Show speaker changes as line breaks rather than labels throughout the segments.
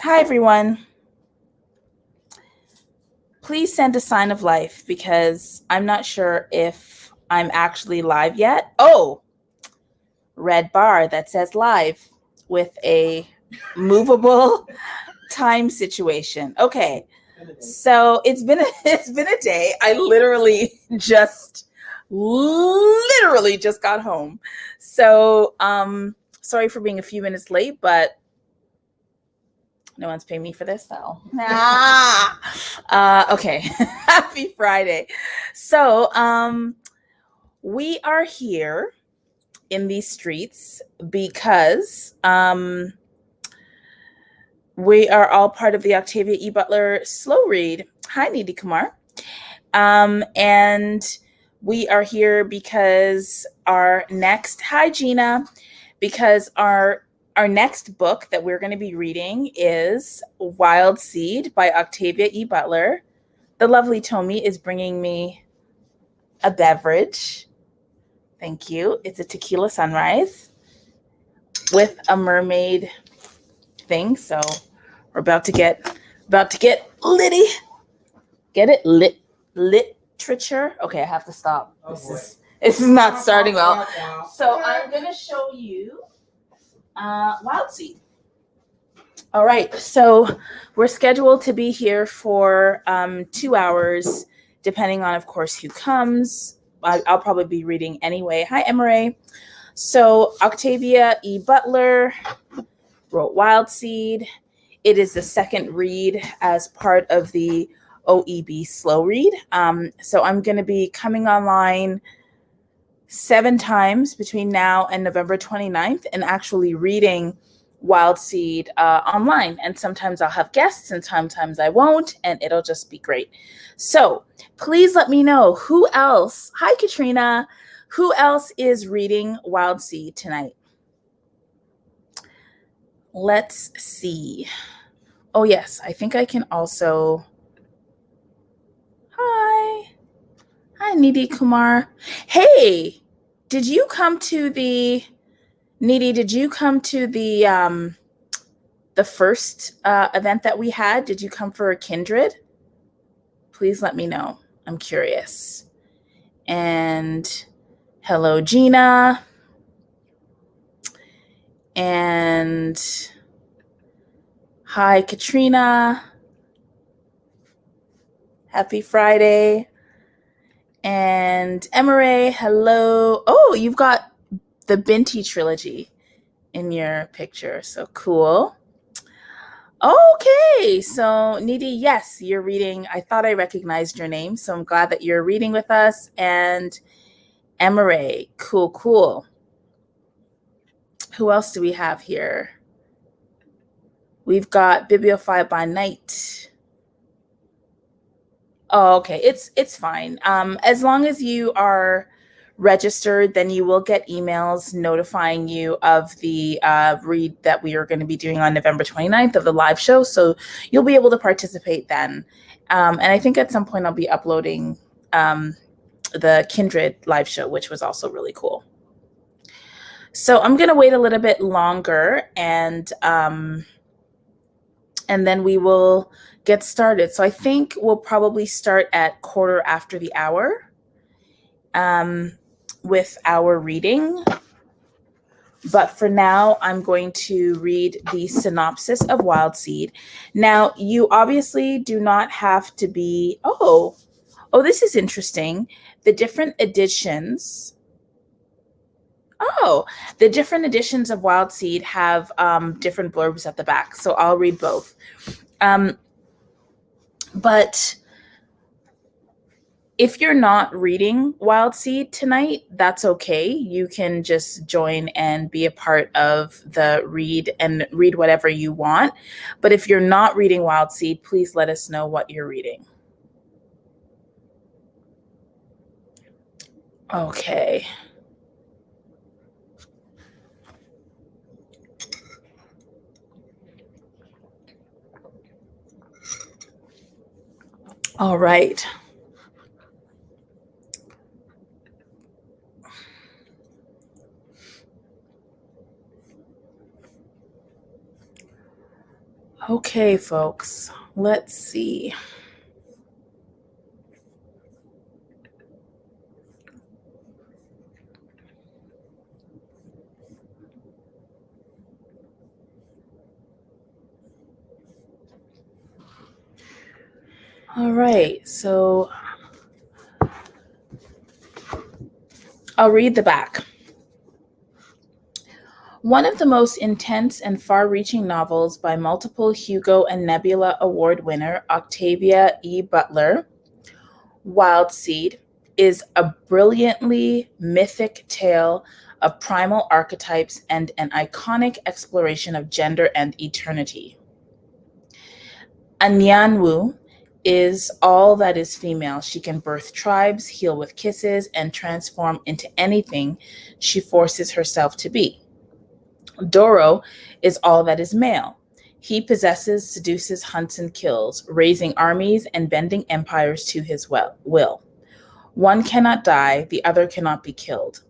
Hi, everyone. Please send a sign of life because I'm not sure if I'm actually live yet. Oh, red bar that says live with a movable time situation. Okay. So it's been a day. I literally just got home. So sorry for being a few minutes late, but no one's paying me for this, though. Okay. Happy Friday. So we are here in these streets because we are all part of the Octavia E. Butler slow read. Hi, Nidhi Kumar. And we are here because our next, hi, Gina, because our next book that we're going to be reading is Wildseed by Octavia E. Butler. The lovely Tomi is bringing me a beverage. Thank you. It's a tequila sunrise with a mermaid thing. So we're about to get litty. Get it? Literature. Okay, I have to stop. This is not starting well. So I'm gonna show you Wildseed. All right, so we're scheduled to be here for 2 hours, depending on, of course, who comes. I'll probably be reading anyway. Hi, Emery. So Octavia E. Butler wrote Wildseed. It is the second read as part of the OEB slow read. So I'm going to be coming online 7 times between now and November 29th and actually reading Wildseed online. And sometimes I'll have guests and sometimes I won't, and it'll just be great. So please let me know who else, hi Katrina, who else is reading Wildseed tonight? Let's see. Oh yes, I think I can also, hi Nidhi Kumar. Hey, did you come to the first event that we had? Did you come for a Kindred? Please let me know. I'm curious. And hello, Gina. And hi, Katrina. Happy Friday. And Emery, hello. Oh, you've got the Binti trilogy in your picture. So cool. Okay, so Nidhi, yes, you're reading. I thought I recognized your name, so I'm glad that you're reading with us. And Emery, cool. Who else do we have here? We've got Bibliophile by Night. Oh, okay, it's fine. As long as you are registered, then you will get emails notifying you of the read that we are going to be doing on November 29th of the live show. So you'll be able to participate then. And I think at some point I'll be uploading the Kindred live show, which was also really cool. So I'm going to wait a little bit longer and then we will get started. So I think we'll probably start at 1:15 with our reading. But for now, I'm going to read the synopsis of Wildseed. Now, you obviously do not have to be, oh, this is interesting. The different editions of Wildseed have different blurbs at the back. So I'll read both. But if you're not reading Wildseed tonight, that's okay. You can just join and be a part of the read and read whatever you want. But if you're not reading Wildseed, please let us know what you're reading. Okay. All right. Okay, folks, let's see. All right, so I'll read the back. One of the most intense and far-reaching novels by multiple Hugo and Nebula Award winner Octavia E. Butler, Wildseed, is a brilliantly mythic tale of primal archetypes and an iconic exploration of gender and eternity. Anyanwu is all that is female. She can birth tribes, heal with kisses, and transform into anything she forces herself to be. Doro is all that is male. He possesses, seduces, hunts, and kills, raising armies and bending empires to his will. One cannot die, the other cannot be killed.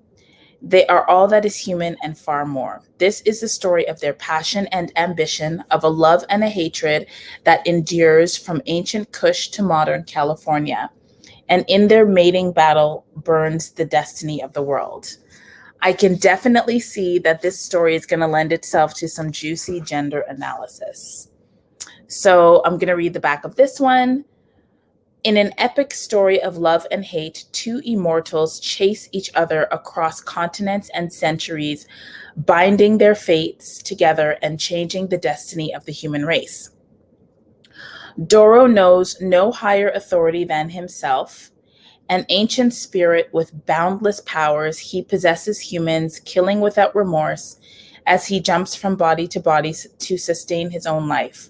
They are all that is human and far more. This is the story of their passion and ambition, of a love and a hatred that endures from ancient Kush to modern California. And in their mating battle burns the destiny of the world. I can definitely see that this story is going to lend itself to some juicy gender analysis. So I'm going to read the back of this one. In an epic story of love and hate, two immortals chase each other across continents and centuries, binding their fates together and changing the destiny of the human race. Doro knows no higher authority than himself. An ancient spirit with boundless powers, he possesses humans, killing without remorse as he jumps from body to body to sustain his own life.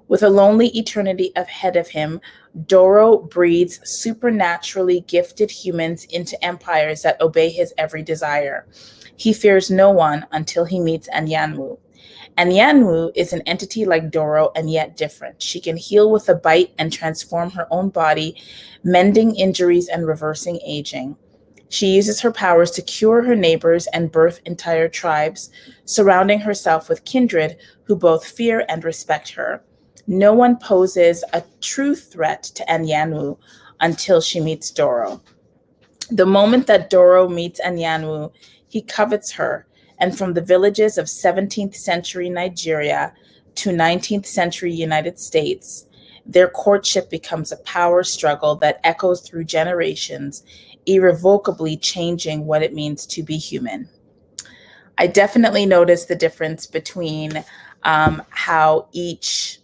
With a lonely eternity ahead of him, Doro breeds supernaturally gifted humans into empires that obey his every desire. He fears no one until he meets Anyanwu. Anyanwu is an entity like Doro and yet different. She can heal with a bite and transform her own body, mending injuries and reversing aging. She uses her powers to cure her neighbors and birth entire tribes, surrounding herself with kindred who both fear and respect her. No one poses a true threat to Anyanwu until she meets Doro. The moment that Doro meets Anyanwu, he covets her, and from the villages of 17th century Nigeria to 19th century United States, their courtship becomes a power struggle that echoes through generations, irrevocably changing what it means to be human. I definitely noticed the difference between how each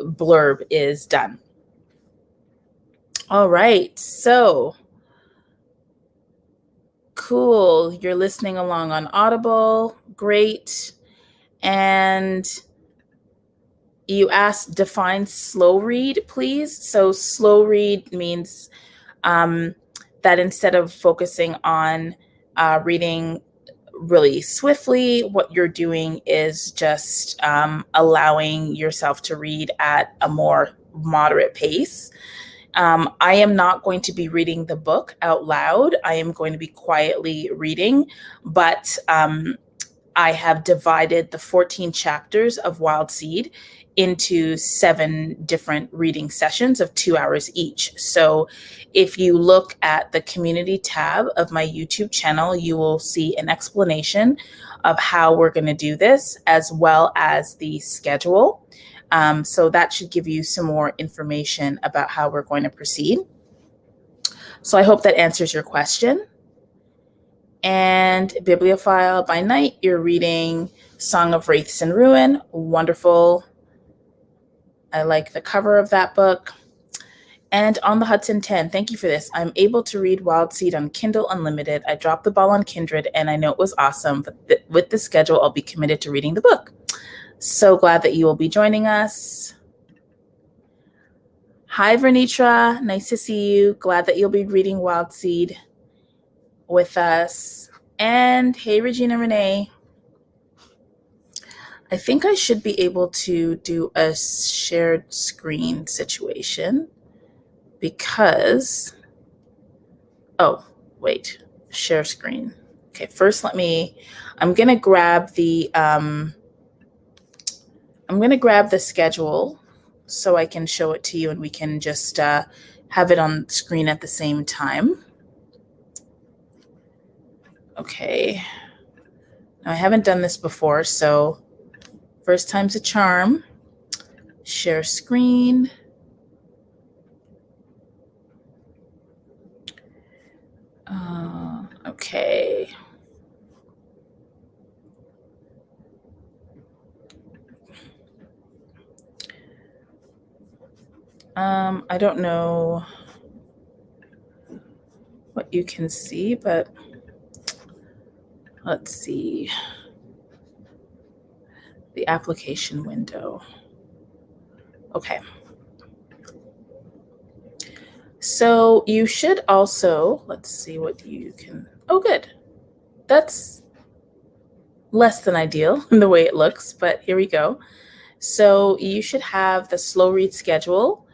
blurb is done. All right, so cool. You're listening along on Audible. Great. And you asked, define slow read, please. So slow read means that instead of focusing on reading really swiftly, what you're doing is just allowing yourself to read at a more moderate pace. I am not going to be reading the book out loud. I am going to be quietly reading, but I have divided the 14 chapters of Wildseed into 7 different reading sessions of 2 hours each. So if you look at the community tab of my YouTube channel, you will see an explanation of how we're going to do this, as well as the schedule. So that should give you some more information about how we're going to proceed. So I hope that answers your question. And Bibliophile by Night, you're reading Song of Wraiths and Ruin. Wonderful. I like the cover of that book. And On the Hudson 10, thank you for this. I'm able to read Wildseed on Kindle Unlimited. I dropped the ball on Kindred, and I know it was awesome. But with the schedule, I'll be committed to reading the book. So glad that you will be joining us. Hi, Vernitra. Nice to see you. Glad that you'll be reading Wildseed with us. And hey, Regina Renee. I think I should be able to do a shared screen situation because, oh, wait, share screen. Okay, first I'm going to grab the schedule so I can show it to you and we can just have it on screen at the same time. Okay. Now, I haven't done this before, so first time's a charm. Share screen. Okay. I don't know what you can see, but let's see. The application window. Okay. So you should also, let's see what you can, oh, good. That's less than ideal in the way it looks, but here we go. So you should have the slow read schedule.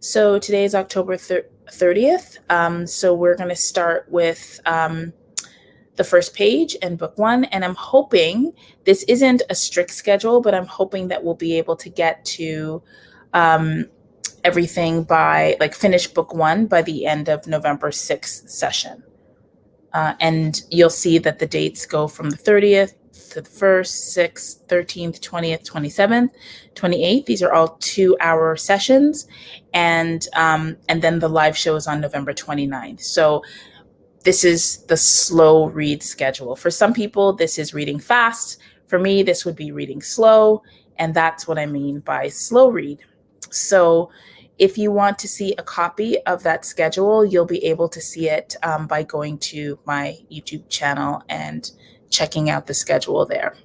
So today is October 30th. So we're going to start with the first page and book one. And I'm hoping this isn't a strict schedule, but I'm hoping that we'll be able to get to everything by finish book one by the end of November 6th session. And you'll see that the dates go from the 30th to the 1st, 6th, 13th, 20th, 27th, 28th. These are all 2-hour sessions. And then the live show is on November 29th. So this is the slow read schedule. For some people, this is reading fast. For me, this would be reading slow. And that's what I mean by slow read. So if you want to see a copy of that schedule, you'll be able to see it by going to my YouTube channel and checking out the schedule there.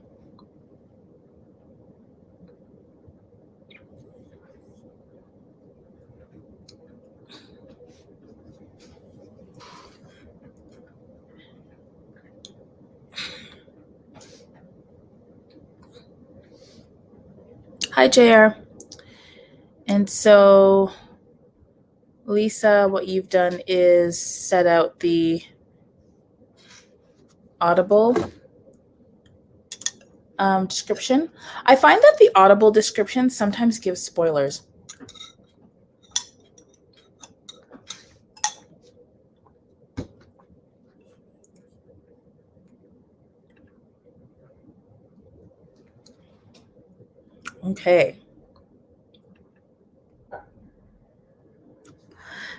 Hi, JR. And so, Lisa, what you've done is set out the Audible description. I find that the Audible description sometimes gives spoilers. Okay.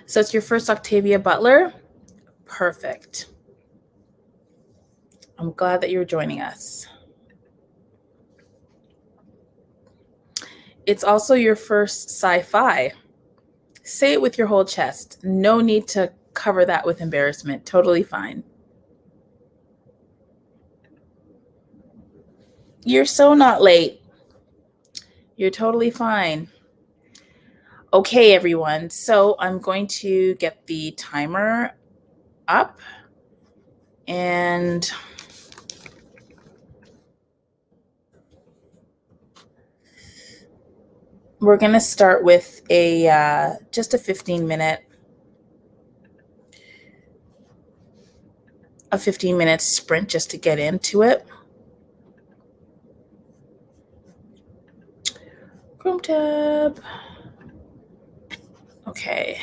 So it's your first Octavia Butler? Perfect. I'm glad that you're joining us. It's also your first sci-fi. Say it with your whole chest. No need to cover that with embarrassment. Totally fine. You're so not late. You're totally fine. Okay, everyone. So I'm going to get the timer up and we're going to start with just a 15-minute sprint just to get into it. Chrome tab. Okay.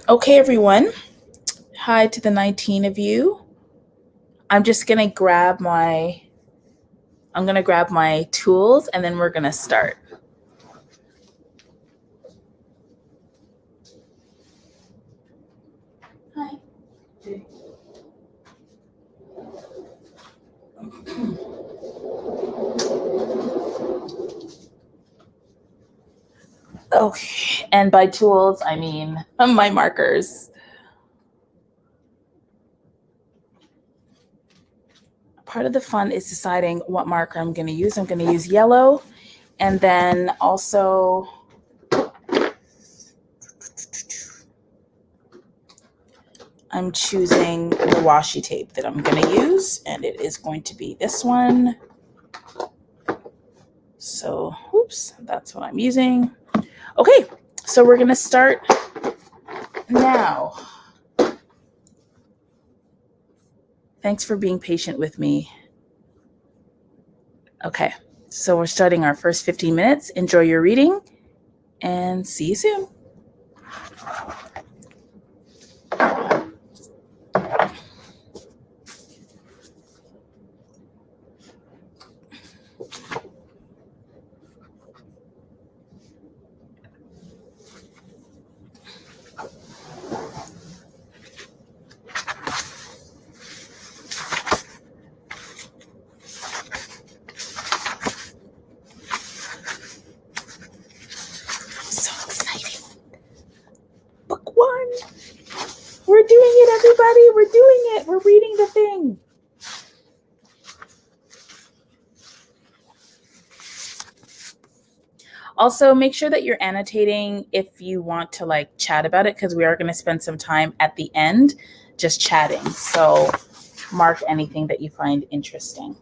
Okay, everyone. Hi to the 19 of you. I'm just going to grab my tools and then we're going to start. Hi. Okay, and by tools, I mean my markers. Part of the fun is deciding what marker I'm going to use. I'm going to use yellow, and then also I'm choosing the washi tape that I'm going to use, and it is going to be this one. So, oops, that's what I'm using. Okay, so we're going to start now. Thanks for being patient with me. Okay, so we're starting our first 15 minutes. Enjoy your reading and see you soon. So exciting. Book 1. We're doing it, everybody. We're doing it. We're reading the thing. Also, make sure that you're annotating if you want to like chat about it, because we are going to spend some time at the end just chatting. So mark anything that you find interesting.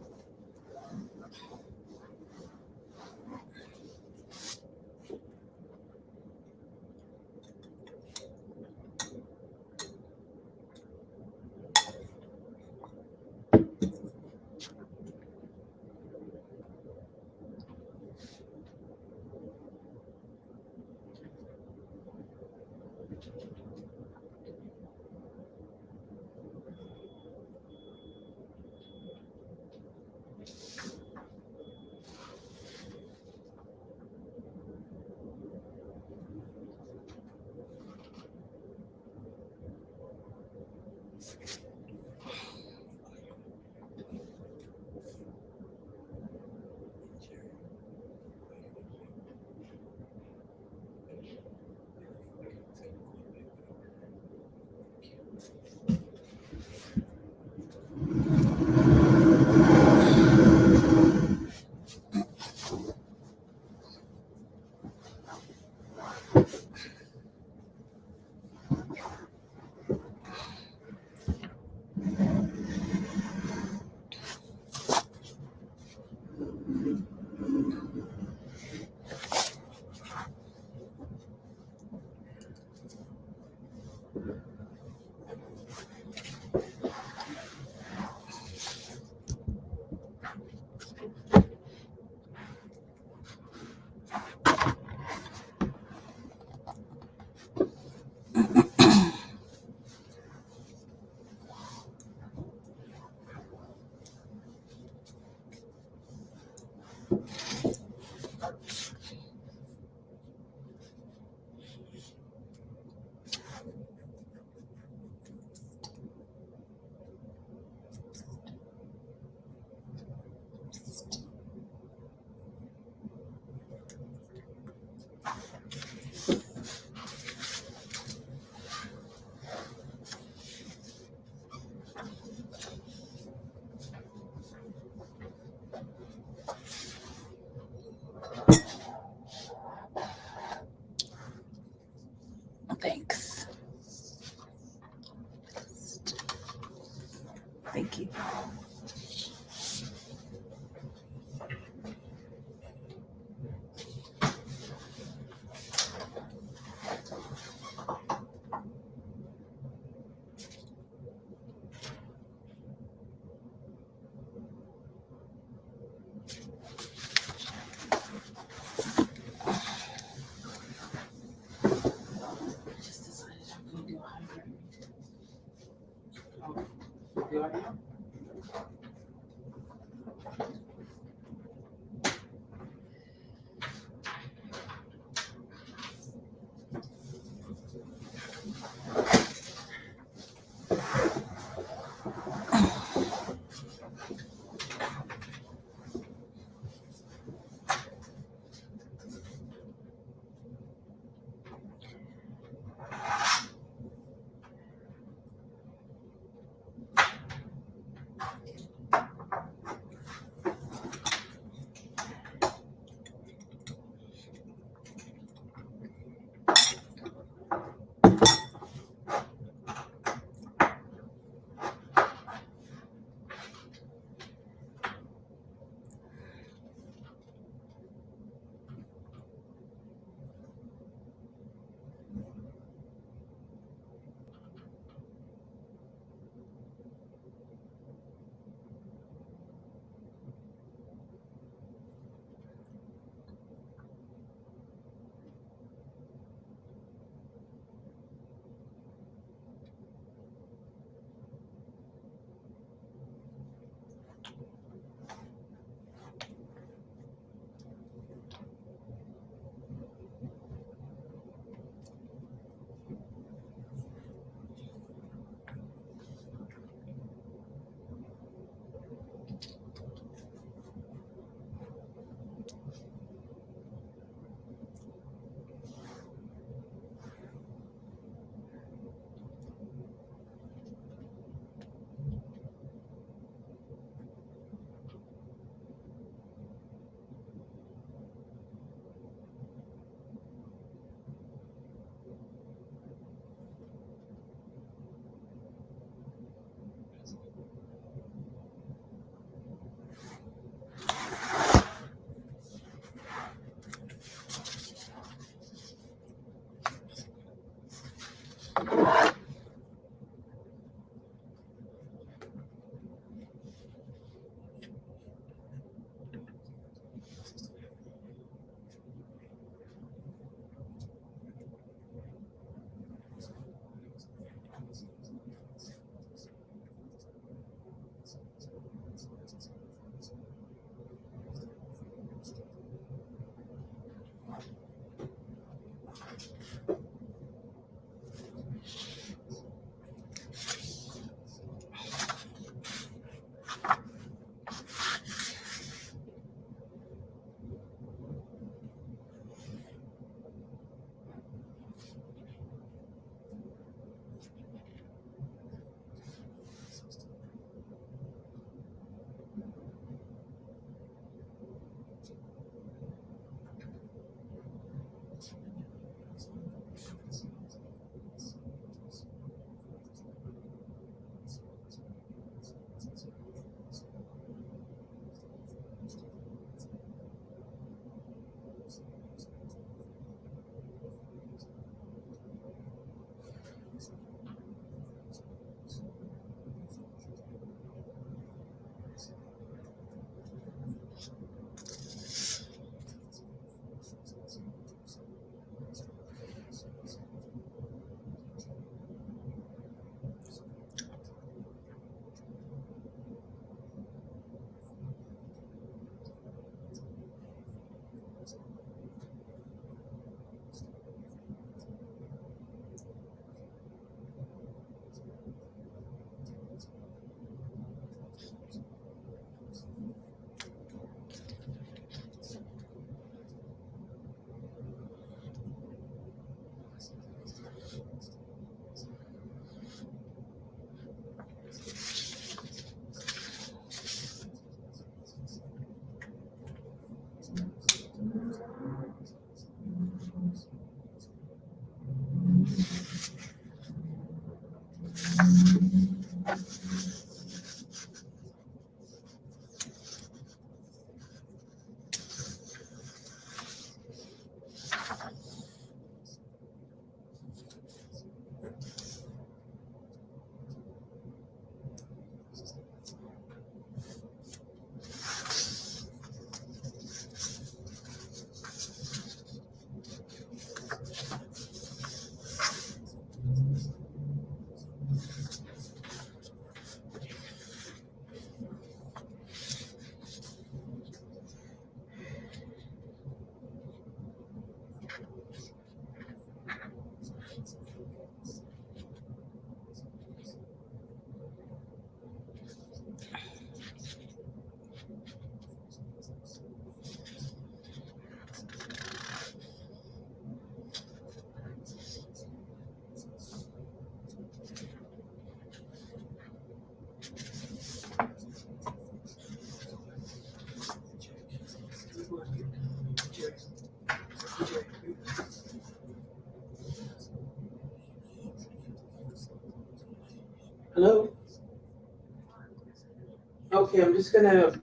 Hello? Okay, I'm just gonna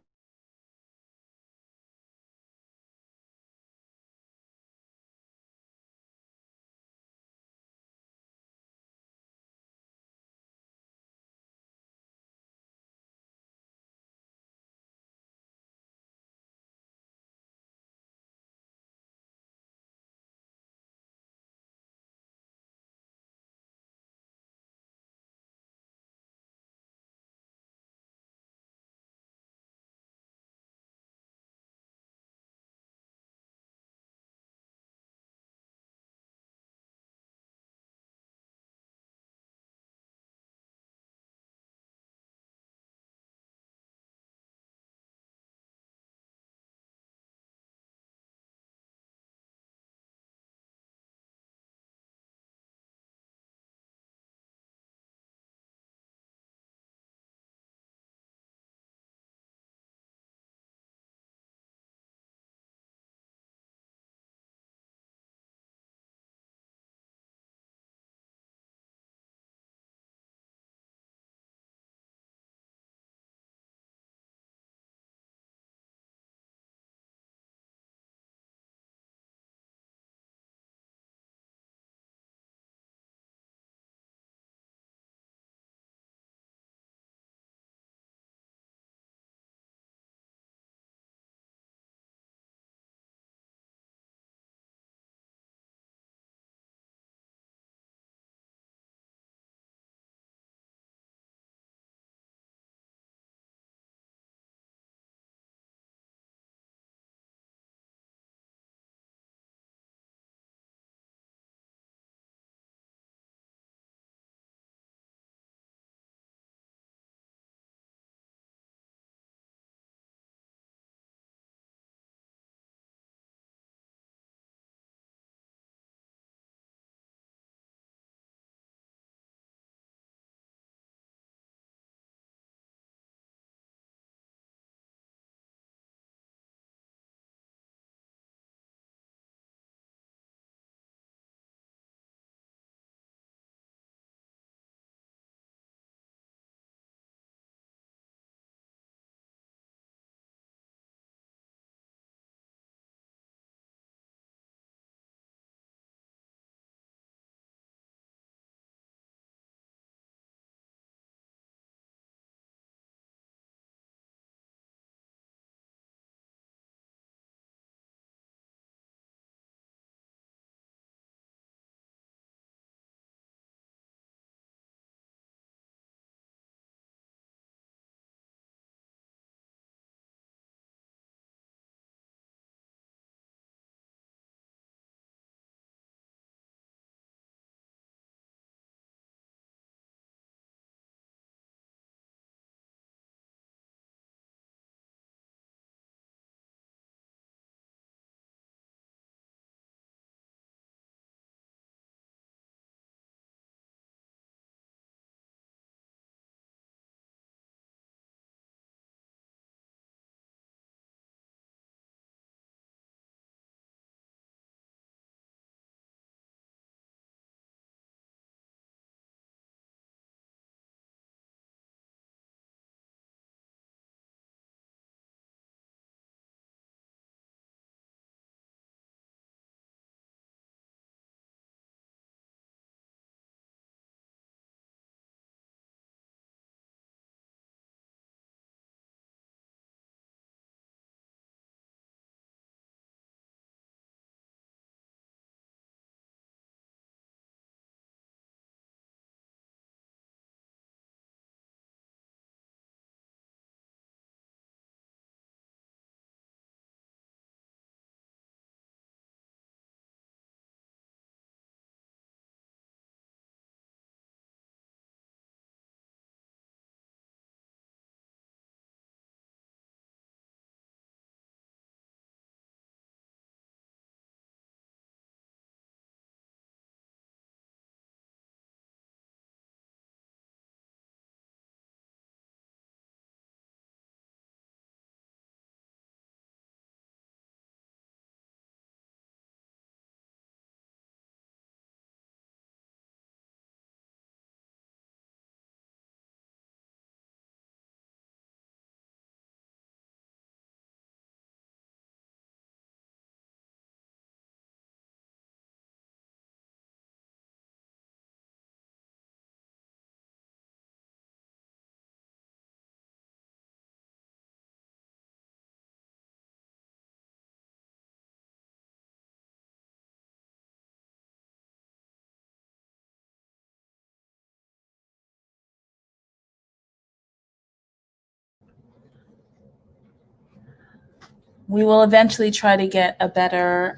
We will eventually try to get a better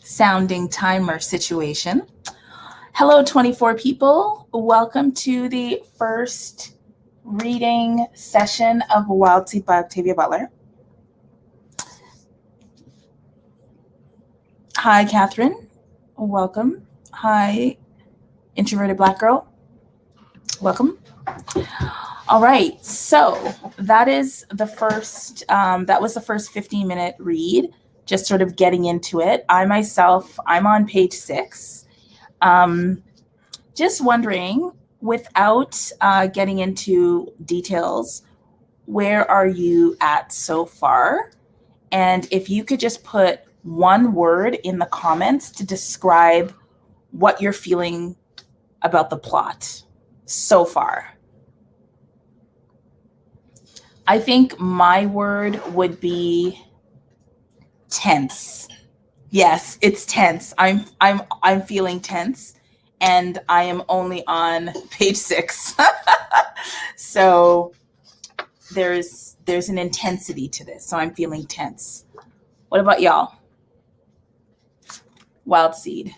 sounding timer situation. Hello, 24 people. Welcome to the first reading session of Wildseed by Octavia Butler. Hi, Catherine. Welcome. Hi, introverted Black girl. Welcome. All right, so that is the first, that was the first 15-minute read, just sort of getting into it. I'm on page 6. Just wondering, without getting into details, where are you at so far? And if you could just put one word in the comments to describe what you're feeling about the plot so far. I think my word would be tense. Yes, it's tense. I'm feeling tense, and I am only on page 6. So there's an intensity to this. So I'm feeling tense. What about y'all? Wildseed.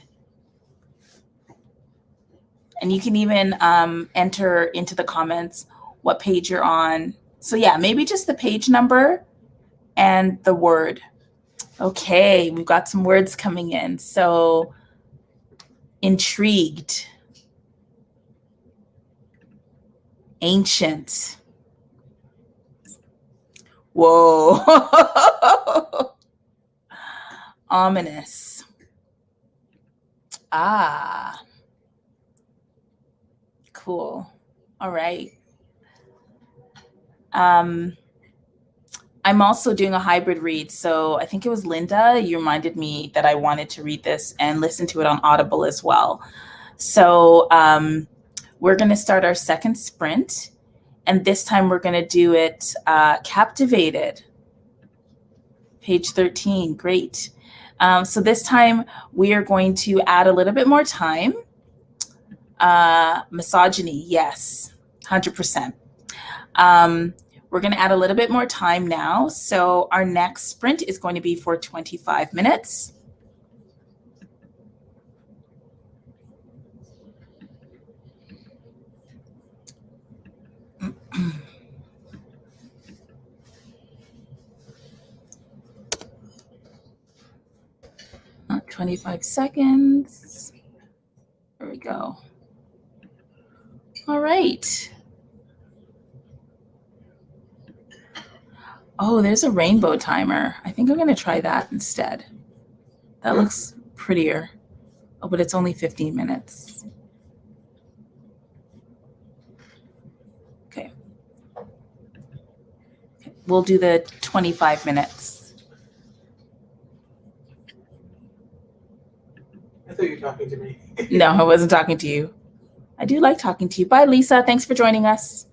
And you can even enter into the comments what page you're on. So yeah, maybe just the page number and the word. Okay, we've got some words coming in. So intrigued, ancient. Whoa. Ominous. Ah, cool. All right. I'm also doing a hybrid read. So I think it was Linda, you reminded me that I wanted to read this and listen to it on Audible as well. So we're going to start our second sprint. And this time we're going to do it captivated. Page 13. Great. So this time we are going to add a little bit more time. Misogyny. Yes. 100%. We're going to add a little bit more time now. So our next sprint is going to be for 25 minutes. Not 25 seconds. There we go. All right. Oh, there's a rainbow timer. I think I'm going to try that instead. That looks prettier. Oh, but it's only 15 minutes. Okay. We'll do the 25 minutes.
I thought you were talking to me.
No, I wasn't talking to you. I do like talking to you. Bye, Lisa. Thanks for joining us.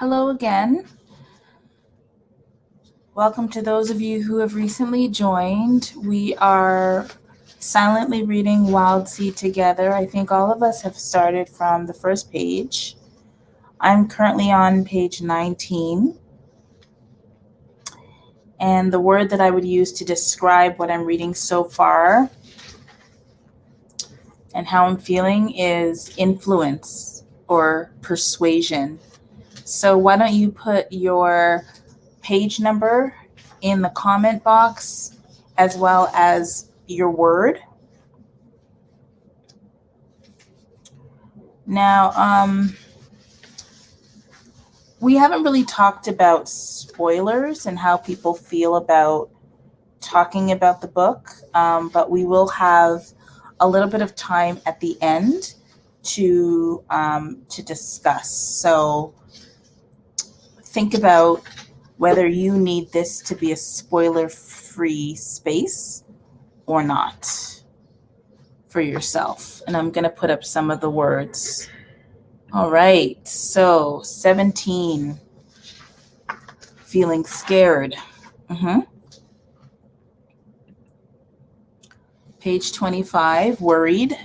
Hello again. Welcome to those of you who have recently joined. We are silently reading Wildseed together. I think all of us have started from the first page. I'm currently on page 19. And the word that I would use to describe what I'm reading so far and how I'm feeling is influence or persuasion. So why don't you put your page number in the comment box as well as your word. Now, we haven't really talked about spoilers and how people feel about talking about the book, but we will have a little bit of time at the end to discuss. So think about whether you need this to be a spoiler-free space or not for yourself. And I'm going to put up some of the words. All right, so 17, feeling scared. Page 25, worried.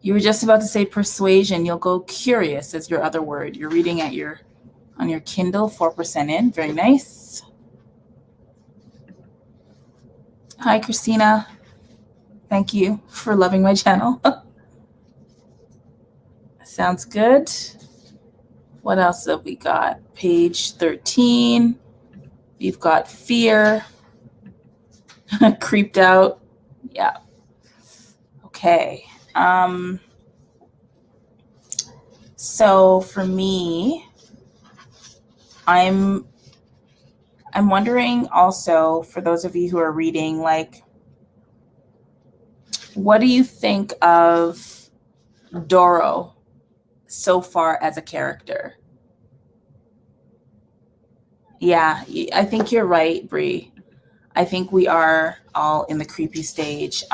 You were just about to say persuasion. You'll go curious as your other word. You're reading at on your Kindle, 4% in. Very nice. Hi, Christina. Thank you for loving my channel. Sounds good. What else have we got? Page 13. You've got fear. Creeped out. Yeah. Okay. So for me, I'm wondering also, for those of you who are reading, like, what do you think of Doro so far as a character? Yeah, I think you're right, Bree. I think we are all in the creepy stage.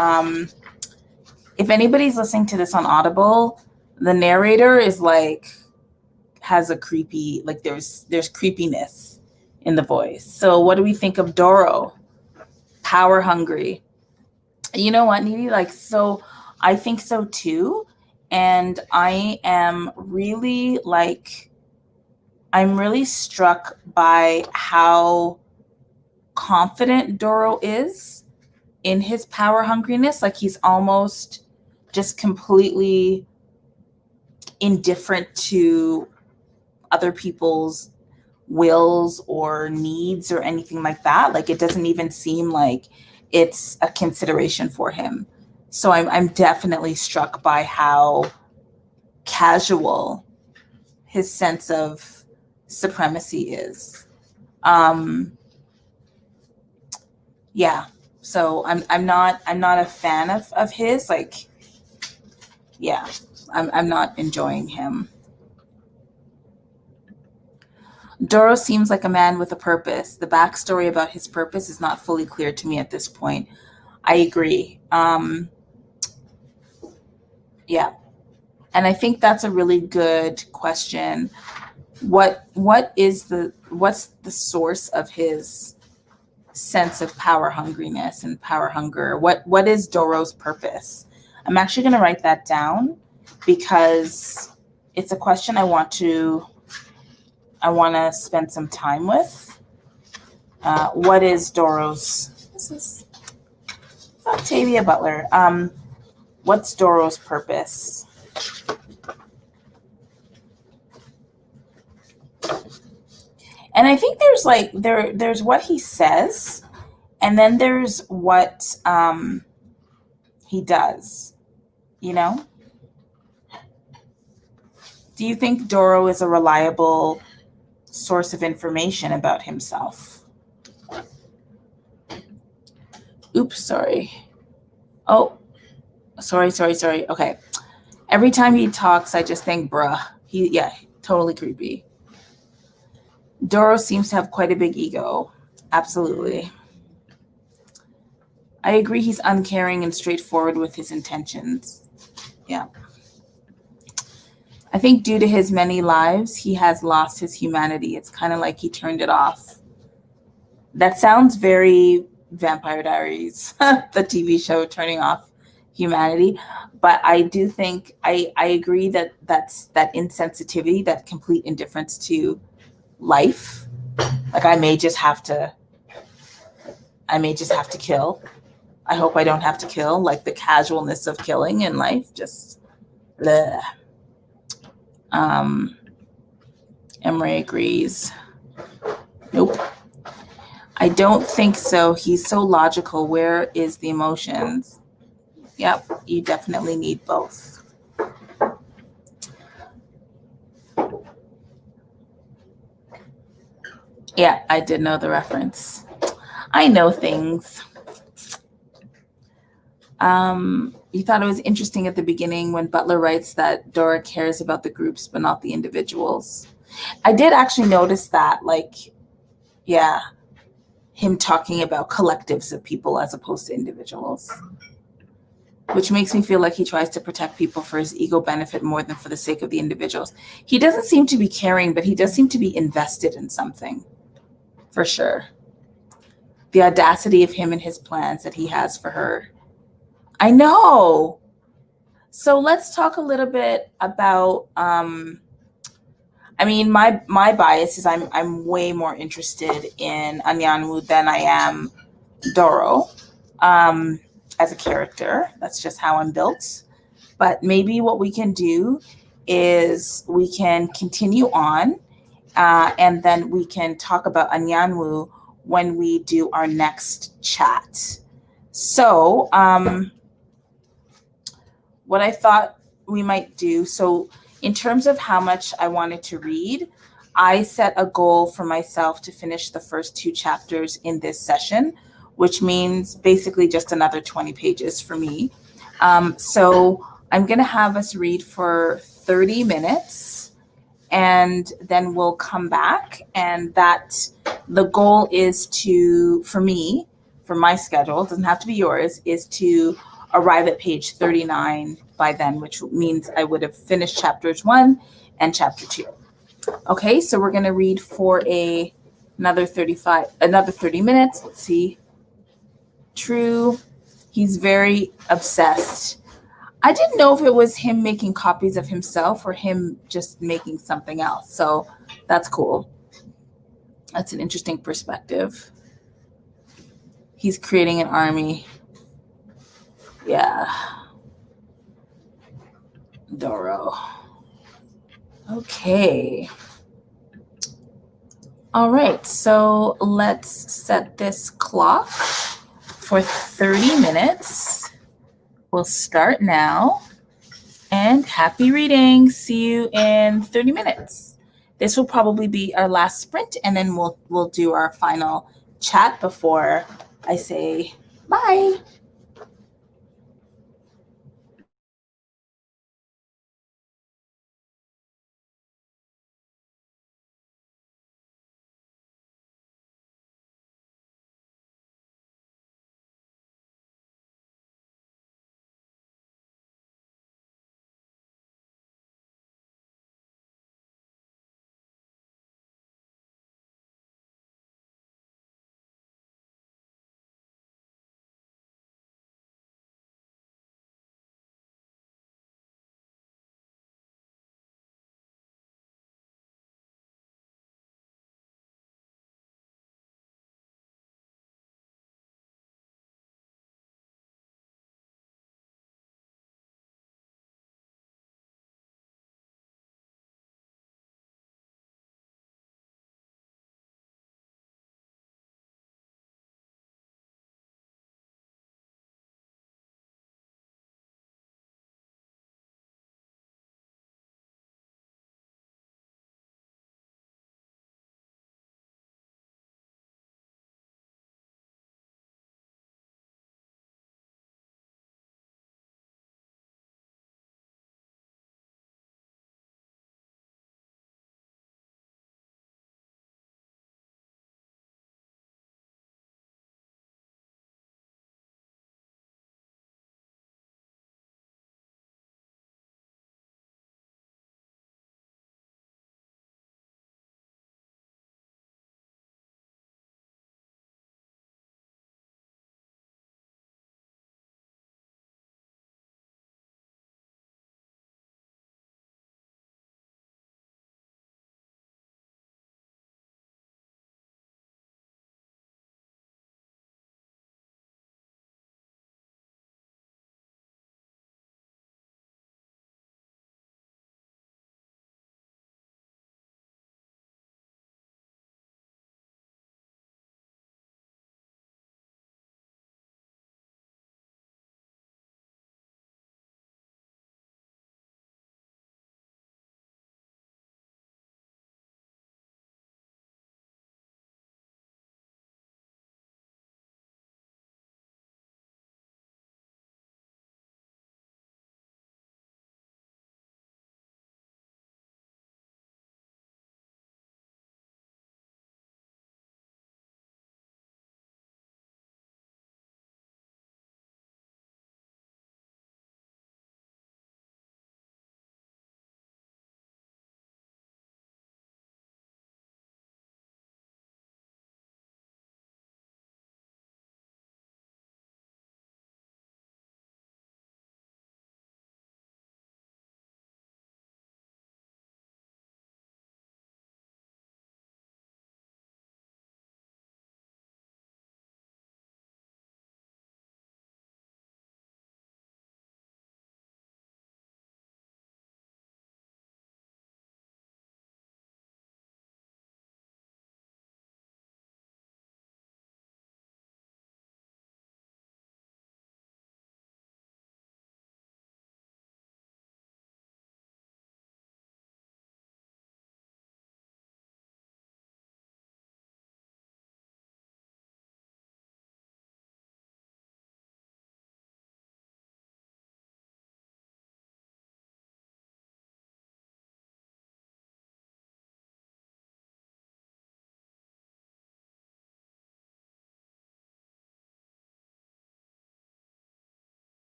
If anybody's listening to this on Audible, the narrator is like, has a creepy, like there's creepiness in the voice. So what do we think of Doro? Power hungry. You know what, Needy? Like, so I think so too. And I am really I'm really struck by how confident Doro is in his power hungriness. Like, he's almost just completely indifferent to other people's wills or needs or anything like that. Like, it doesn't even seem like it's a consideration for him. So I'm definitely struck by how casual his sense of supremacy is. Yeah. So I'm not a fan of his. Like, yeah, I'm not enjoying him. Doro seems like a man with a purpose. The backstory about his purpose is not fully clear to me at this point. I agree. Yeah. And I think that's a really good question. What's the source of his sense of power hungriness and power hunger? What is Doro's purpose? I'm actually going to write that down because it's a question I want to spend some time with. What is Doro's? This is Octavia Butler. What's Doro's purpose? And I think there's there's what he says, and then there's what he does. You know? Do you think Doro is a reliable source of information about himself? Oops, sorry. Oh, sorry. Okay. Every time he talks, I just think, bruh. Totally creepy. Doro seems to have quite a big ego. Absolutely. I agree he's uncaring and straightforward with his intentions. Yeah. I think due to his many lives, he has lost his humanity. It's kind of like he turned it off. That sounds very Vampire Diaries, the TV show turning off humanity. But I do think I agree that that's that insensitivity, that complete indifference to life. Like I may just have to kill. I hope I don't have to kill. Like the casualness of killing in life, just bleh. Um, Emery agrees. Nope. I don't think so. He's so logical. Where is the emotions? Yep, you definitely need both. Yeah, I did know the reference. I know things. You thought it was interesting at the beginning when Butler writes that Dora cares about the groups but not the individuals. I did actually notice that, like, yeah, him talking about collectives of people as opposed to individuals, which makes me feel like he tries to protect people for his ego benefit more than for the sake of the individuals. He doesn't seem to be caring, but he does seem to be invested in something, for sure. The audacity of him and his plans that he has for her. I know. So let's talk a little bit about I mean, my bias is I'm way more interested in Anyanwu than I am Doro as a character. That's just how I'm built. But maybe what we can do is we can continue on and then we can talk about Anyanwu when we do our next chat. So what I thought we might do, so in terms of how much I wanted to read, I set a goal for myself to finish the first 2 chapters in this session, which means basically just another 20 pages for me. So I'm going to have us read for 30 minutes and then we'll come back. And that the goal is to, for me, for my schedule, it doesn't have to be yours, is to arrive at page 39 by then, which means I would have finished chapters 1 and chapter 2. Okay, so we're going to read for another 30 minutes. Let's see. True. He's very obsessed. I didn't know if it was him making copies of himself or him just making something else. So that's cool. That's an interesting perspective. He's creating an army. Yeah. Doro. Okay. All right, so let's set this clock for 30 minutes. We'll start now. And happy reading. See you in 30 minutes. This will probably be our last sprint, and then we'll do our final chat before I say bye.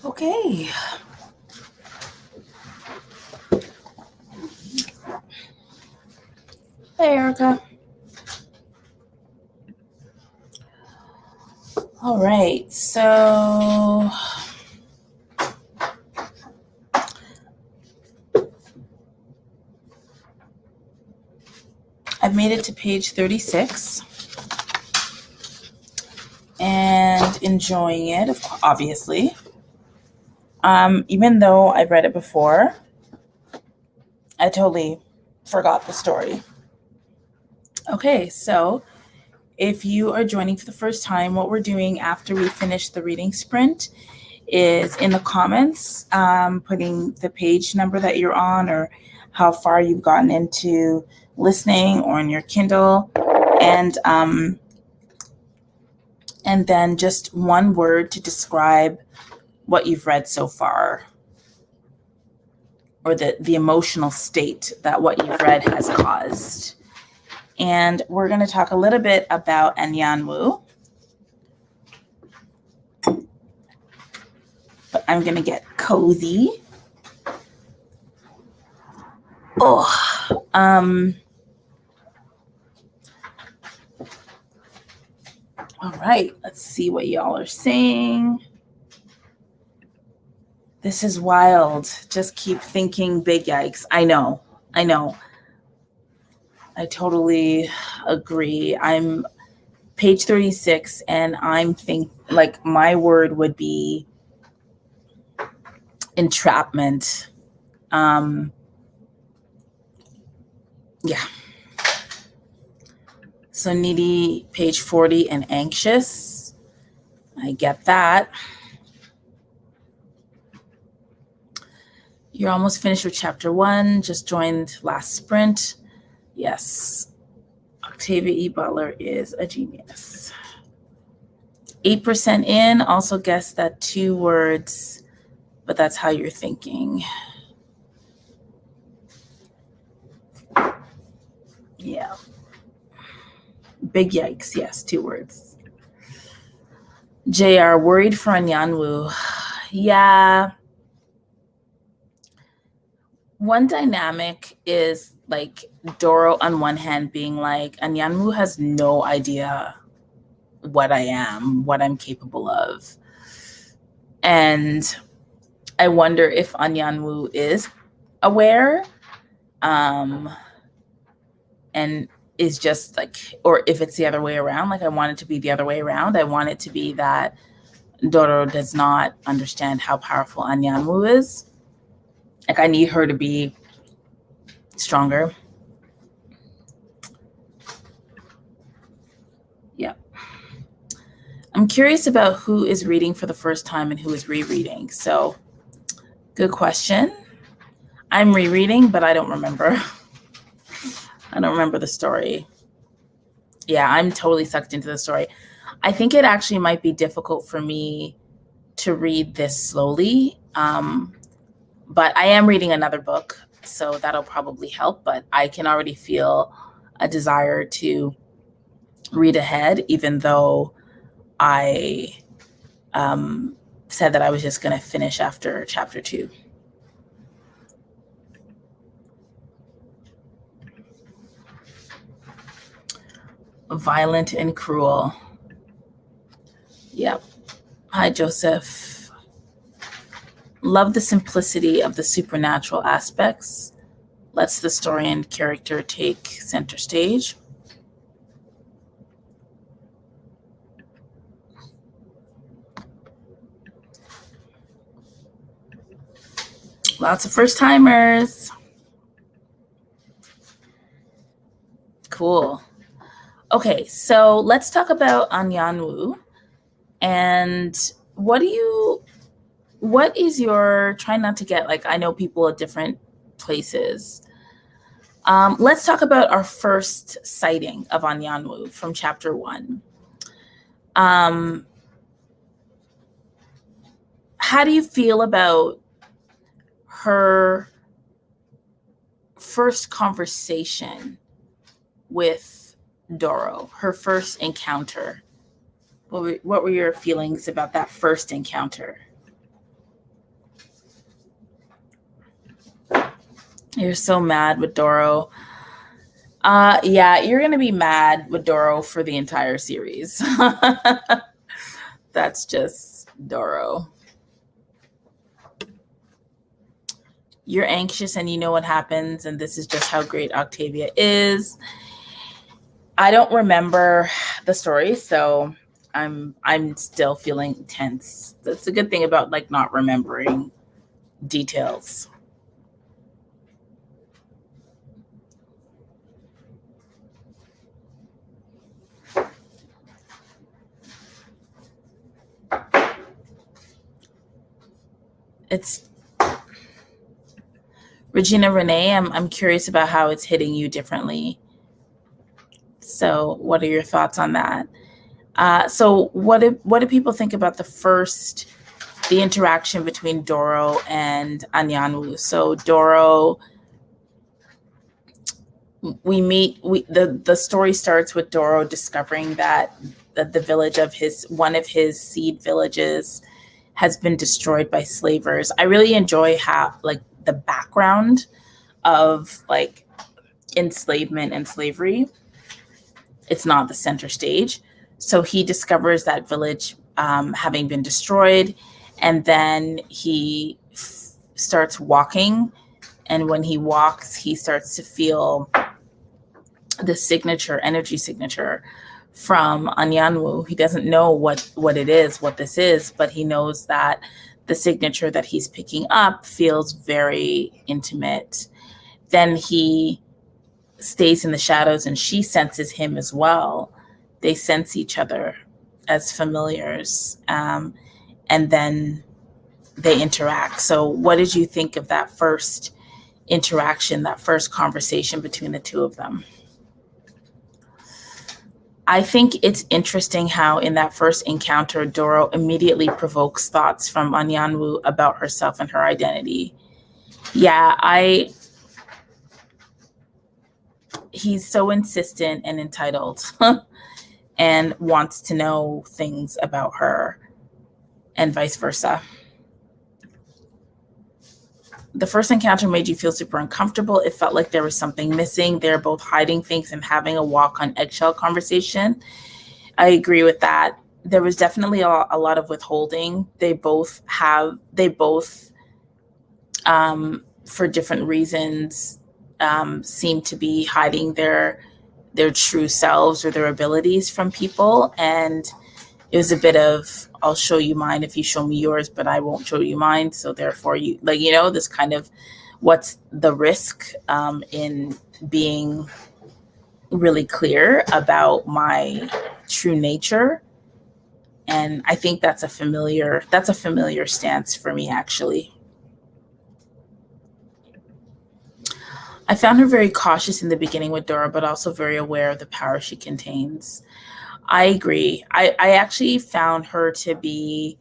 Okay. Hey, Erica. All right, so I've made it to page 36 and enjoying it, obviously. Even though I've read it before, I totally forgot the story. Okay, so if you are joining for the first time, what we're doing after we finish the reading sprint is in the comments, putting the page number that you're on or how far you've gotten into listening or in your Kindle, and then just one word to describe what you've read so far, or the emotional state that what you've read has caused. And we're going to talk a little bit about Anyanwu. But I'm going to get cozy. Oh, all right, let's see what y'all are saying. This is wild. Just keep thinking big yikes. I know. I totally agree. I'm page 36 and I'm like my word would be entrapment. Yeah. So needy, page 40, and anxious. I get that. You're almost finished with chapter 1, just joined last sprint. Yes. Octavia E. Butler is a genius. 8% in, also guess that 2 words, but that's how you're thinking. Yeah. Big yikes, yes, 2 words. JR, worried for Anyanwu. Yeah. One dynamic is like Doro on one hand being like, Anyanwu has no idea what I am, what I'm capable of. And I wonder if Anyanwu is aware, and is just like, or if it's the other way around. Like I want it to be the other way around. I want it to be that Doro does not understand how powerful Anyanwu is. Like I need her to be stronger. Yeah. I'm curious about who is reading for the first time and who is rereading. So good question. I'm rereading, but I don't remember. I don't remember the story. Yeah, I'm totally sucked into the story. I think it actually might be difficult for me to read this slowly. But I am reading another book, so that'll probably help. But I can already feel a desire to read ahead, even though I said that I was just going to finish after chapter 2. Violent and cruel. Yep. Hi, Joseph. Love the simplicity of the supernatural aspects. Lets the story and character take center stage. Lots of first timers. Cool. Okay, so let's talk about Anyanwu. And what is your, try not to get, like, I know people at different places. Let's talk about our first sighting of Anyanwu from chapter 1. How do you feel about her first conversation with Doro, her first encounter? What were your feelings about that first encounter? You're so mad with Doro. Yeah, you're gonna be mad with Doro for the entire series. That's just Doro. You're anxious and you know what happens, and this is just how great Octavia is. I don't remember the story, so I'm still feeling tense. That's the good thing about like not remembering details. It's Regina Renee, I'm curious about how it's hitting you differently. So what are your thoughts on that? So what do people think about the interaction between Doro and Anyanwu? So Doro, the story starts with Doro discovering that the village of one of his seed villages has been destroyed by slavers. I really enjoy how like the background of like enslavement and slavery. It's not the center stage. So he discovers that village having been destroyed, and then he starts walking. And when he walks, he starts to feel the energy signature from Anyanwu. He doesn't know what this is, but he knows that the signature that he's picking up feels very intimate. Then he stays in the shadows and she senses him as well. They sense each other as familiars. And then they interact. So what did you think of that first interaction, that first conversation between the two of them? I think it's interesting how in that first encounter, Doro immediately provokes thoughts from Anyanwu about herself and her identity. Yeah, he's so insistent and entitled and wants to know things about her and vice versa. The first encounter made you feel super uncomfortable. It felt like there was something missing. They're both hiding things and having a walk on eggshell conversation. I agree with that. There was definitely a lot of withholding. They both, for different reasons, seem to be hiding their true selves or their abilities from people. And it was a bit of, I'll show you mine if you show me yours, but I won't show you mine. So therefore you this kind of, what's the risk in being really clear about my true nature? And I think that's a familiar stance for me, actually. I found her very cautious in the beginning with Dora, but also very aware of the power she contains. I agree. I actually found her to be,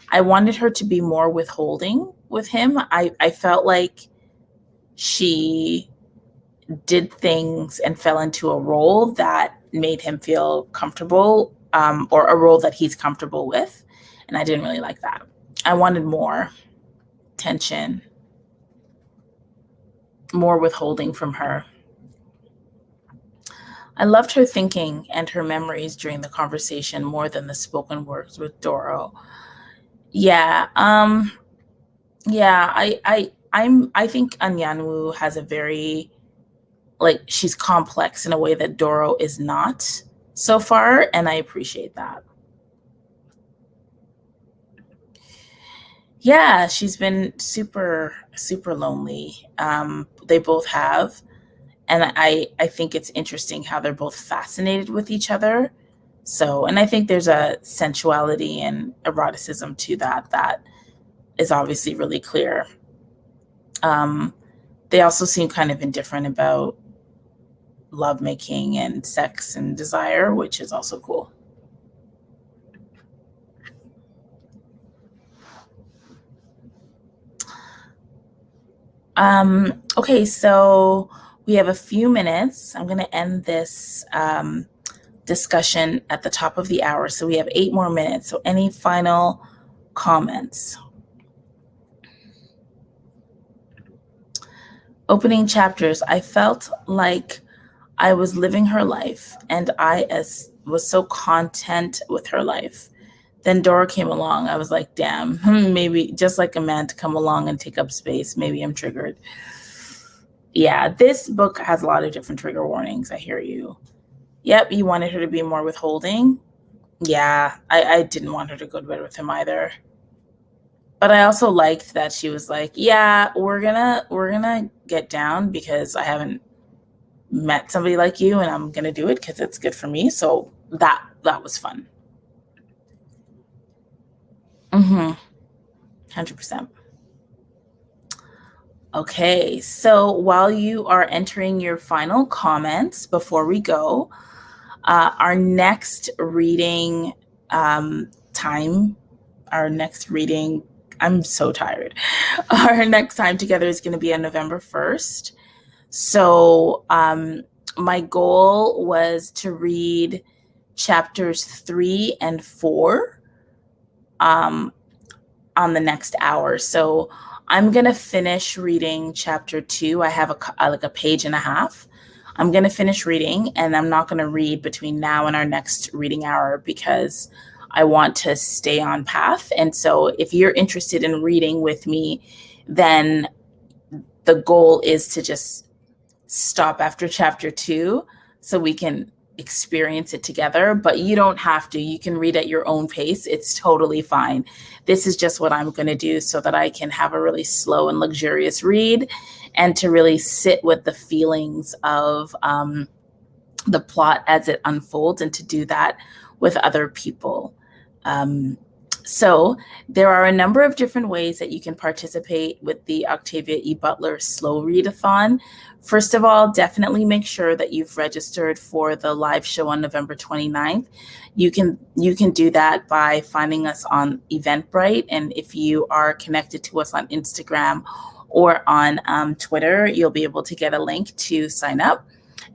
I wanted her to be more withholding with him. I felt like she did things and fell into a role that made him feel comfortable, or a role that he's comfortable with. And I didn't really like that. I wanted more tension, more withholding from her. I loved her thinking and her memories during the conversation more than the spoken words with Doro. Yeah, I think Anyanwu has a very, like, she's complex in a way that Doro is not so far, and I appreciate that. Yeah, she's been super, super lonely. They both have. And I think it's interesting how they're both fascinated with each other. So, and I think there's a sensuality and eroticism to that is obviously really clear. They also seem kind of indifferent about lovemaking and sex and desire, which is also cool. Okay, so we have a few minutes. I'm going to end this discussion at the top of the hour. So we have 8 more minutes. So any final comments? Opening chapters, I felt like I was living her life, and I was so content with her life. Then Dora came along. I was like, damn, maybe just like a man to come along and take up space. Maybe I'm triggered. Yeah, this book has a lot of different trigger warnings. I hear you. Yep, you wanted her to be more withholding. Yeah, I didn't want her to go to bed with him either. But I also liked that she was like, yeah, we're gonna get down because I haven't met somebody like you, and I'm gonna do it because it's good for me. So that was fun. 100%. Okay, so while you are entering your final comments before we go, our next reading time, I'm so tired. Our next time together is going to be on November 1st. So my goal was to read chapters 3 and 4 on the next hour. So I'm going to finish reading chapter 2. I have a page and a half. I'm going to finish reading, and I'm not going to read between now and our next reading hour because I want to stay on path. And so if you're interested in reading with me, then the goal is to just stop after chapter 2 so we can experience it together. But you don't have to. You can read at your own pace. It's totally fine. This is just what I'm going to do so that I can have a really slow and luxurious read and to really sit with the feelings of the plot as it unfolds, and to do that with other people. So there are a number of different ways that you can participate with the Octavia E. Butler Slow Readathon. First of all, definitely make sure that you've registered for the live show on November 29th. You can do that by finding us on Eventbrite. And if you are connected to us on Instagram or on Twitter, you'll be able to get a link to sign up.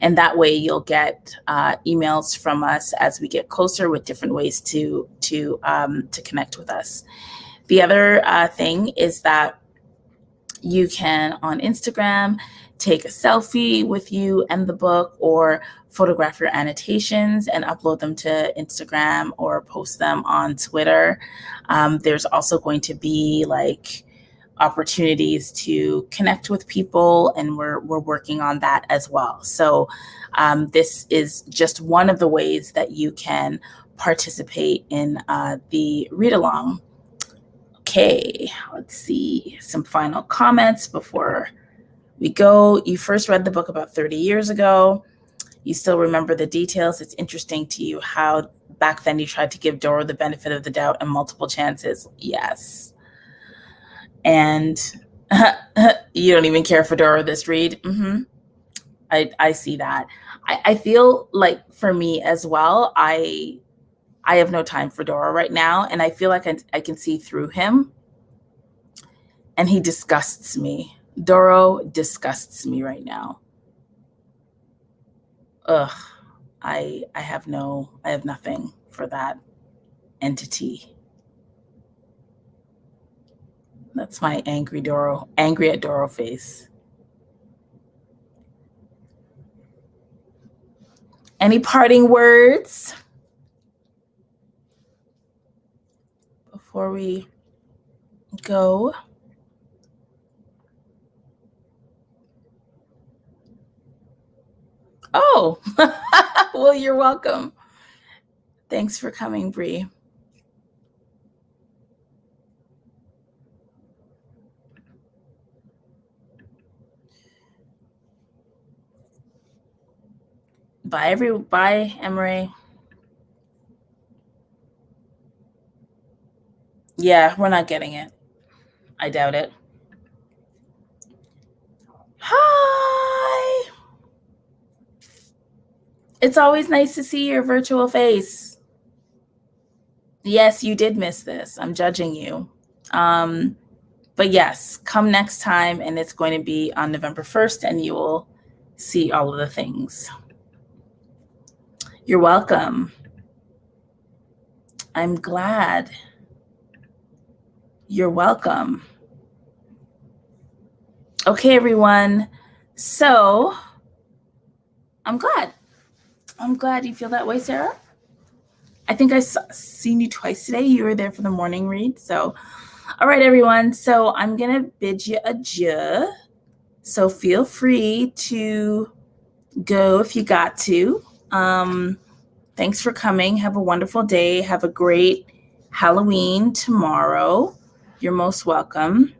And that way you'll get emails from us as we get closer with different ways to connect with us. The other thing is that you can, on Instagram, take a selfie with you and the book, or photograph your annotations and upload them to Instagram or post them on Twitter. There's also going to be opportunities to connect with people, and we're working on that as well. So this is just one of the ways that you can participate in the read along. Okay, let's see some final comments before we go. You first read the book about 30 years ago. You still remember the details. It's interesting to you how back then you tried to give Dora the benefit of the doubt and multiple chances. Yes. And you don't even care for Dora this read. I see that. I feel like for me as well, I have no time for Dora right now, and I feel like I can see through him, and he disgusts me. Doro disgusts me right now. Ugh, I have nothing for that entity. That's my angry at Doro face. Any parting words before we go? Oh, well, you're welcome. Thanks for coming, Bree. Bye, Emery. Yeah, we're not getting it. I doubt it. Hi. It's always nice to see your virtual face. Yes, you did miss this. I'm judging you. But yes, come next time, and it's going to be on November 1st, and you will see all of the things. You're welcome. I'm glad. You're welcome. Okay, everyone. So I'm glad you feel that way, Sarah. I think I've seen you twice today. You were there for the morning read. So, all right, everyone. So I'm going to bid you adieu. So feel free to go if you got to. Thanks for coming. Have a wonderful day. Have a great Halloween tomorrow. You're most welcome.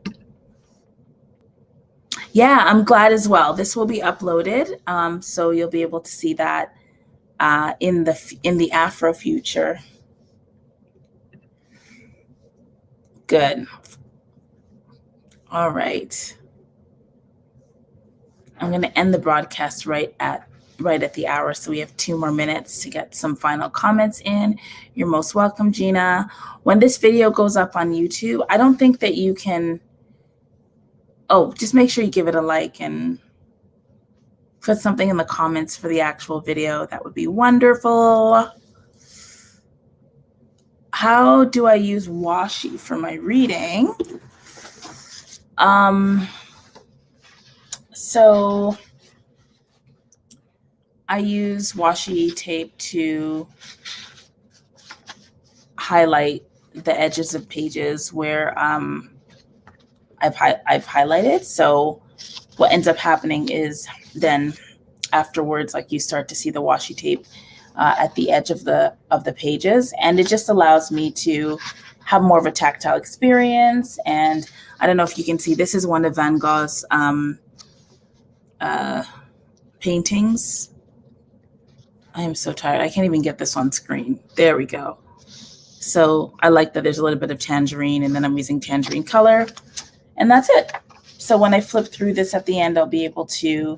Yeah, I'm glad as well. This will be uploaded, so you'll be able to see that in the Afro future. Good. All right. I'm going to end the broadcast right at the hour, so we have 2 more minutes to get some final comments in. You're most welcome, Gina. When this video goes up on YouTube, I don't think that you can. Oh, just make sure you give it a like and put something in the comments for the actual video. That would be wonderful. How do I use washi for my reading? So I use washi tape to highlight the edges of pages where I've highlighted. So what ends up happening is then afterwards, like, you start to see the washi tape at the edge of the pages, and it just allows me to have more of a tactile experience. And I don't know if you can see, this is one of Van Gogh's paintings. I am so tired. I can't even get this on screen. There we go. So I like that there's a little bit of tangerine, and then I'm using tangerine color, and that's it. So when I flip through this at the end, I'll be able to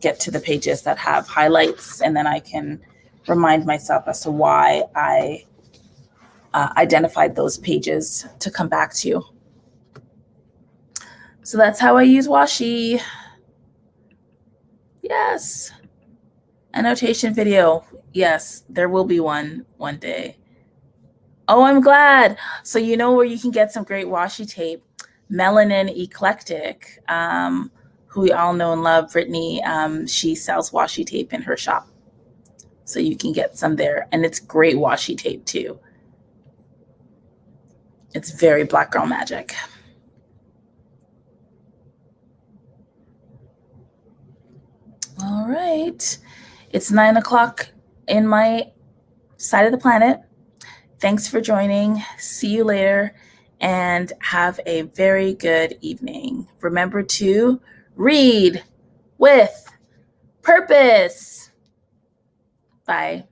get to the pages that have highlights, and then I can remind myself as to why I identified those pages to come back to. So that's how I use washi. Yes. Annotation video. Yes, there will be one day. Oh, I'm glad. So you know where you can get some great washi tape? Melanin Eclectic, who we all know and love, Brittany, she sells washi tape in her shop. So you can get some there. And it's great washi tape too. It's very Black Girl Magic. All right. It's 9 o'clock in my side of the planet. Thanks for joining. See you later, and have a very good evening. Remember to read with purpose. Bye.